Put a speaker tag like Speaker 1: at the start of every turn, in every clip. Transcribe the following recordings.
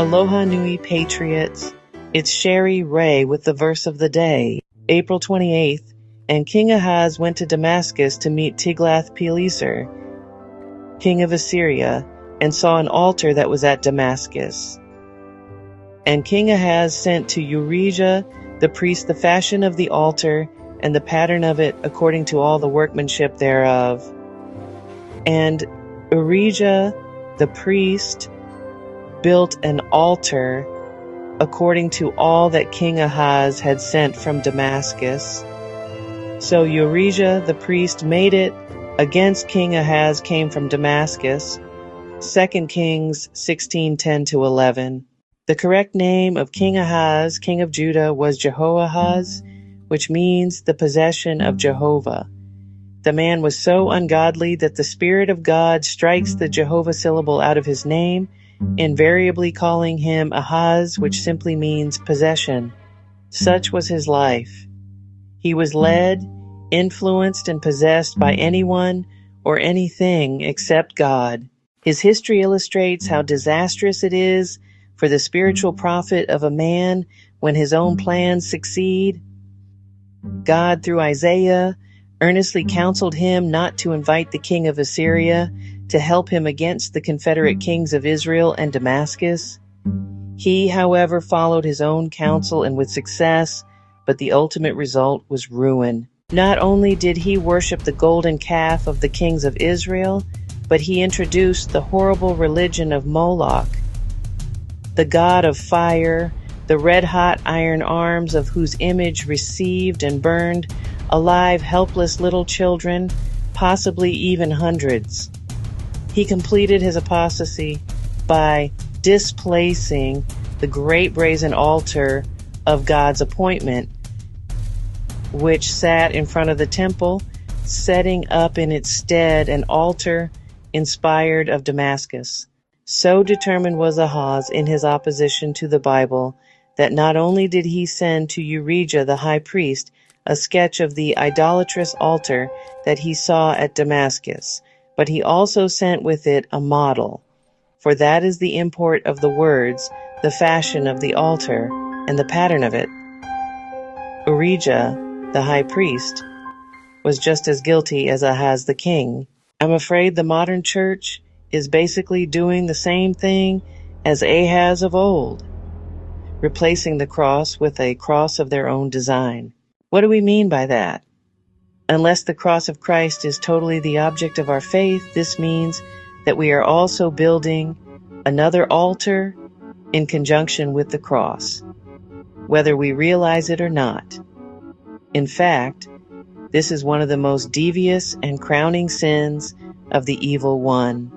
Speaker 1: Aloha Nui Patriots. It's Shari Raye with the verse of the day, April 28th, and King Ahaz went to Damascus to meet Tiglath-Pileser, king of Assyria, and saw an altar that was at Damascus. And King Ahaz sent to Urijah the priest the fashion of the altar and the pattern of it according to all the workmanship thereof. And Urijah the priest built an altar according to all that King Ahaz had sent from Damascus. So Urijah the priest made it against King Ahaz came from Damascus. 2 Kings 16:10-11. The correct name of King Ahaz, king of Judah, was Jehoahaz, which means the possession of Jehovah. The man was so ungodly that the Spirit of God strikes the Jehovah syllable out of his name, invariably calling him Ahaz, which simply means possession. Such was his life. He was led, influenced, and possessed by anyone or anything except God. His history illustrates how disastrous it is for the spiritual profit of a man when his own plans succeed. God, through Isaiah, earnestly counseled him not to invite the king of Assyria to help him against the confederate kings of Israel and Damascus. He, however, followed his own counsel and with success, but the ultimate result was ruin. Not only did he worship the golden calf of the kings of Israel, but he introduced the horrible religion of Moloch, the god of fire, the red-hot iron arms of whose image received and burned alive helpless little children, possibly even hundreds. He completed his apostasy by displacing the great brazen altar of God's appointment, which sat in front of the temple, setting up in its stead an altar inspired of Damascus. So determined was Ahaz in his opposition to the Bible that not only did he send to Urijah the high priest a sketch of the idolatrous altar that he saw at Damascus, but he also sent with it a model, for that is the import of the words, the fashion of the altar, and the pattern of it. Urijah, the high priest, was just as guilty as Ahaz the king. I'm afraid the modern church is basically doing the same thing as Ahaz of old, replacing the cross with a cross of their own design. What do we mean by that? Unless the cross of Christ is totally the object of our faith, this means that we are also building another altar in conjunction with the cross, whether we realize it or not. In fact, this is one of the most devious and crowning sins of the evil one.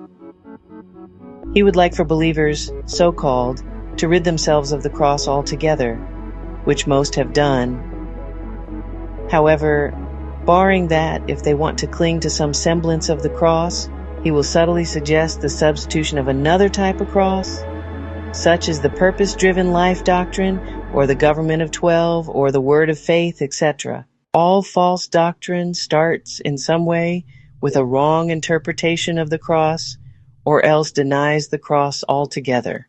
Speaker 1: He would like for believers, so-called, to rid themselves of the cross altogether, which most have done. However, barring that, if they want to cling to some semblance of the cross, he will subtly suggest the substitution of another type of cross, such as the purpose-driven life doctrine, or the government of 12, or the word of faith, etc. All false doctrine starts in some way with a wrong interpretation of the cross, or else denies the cross altogether.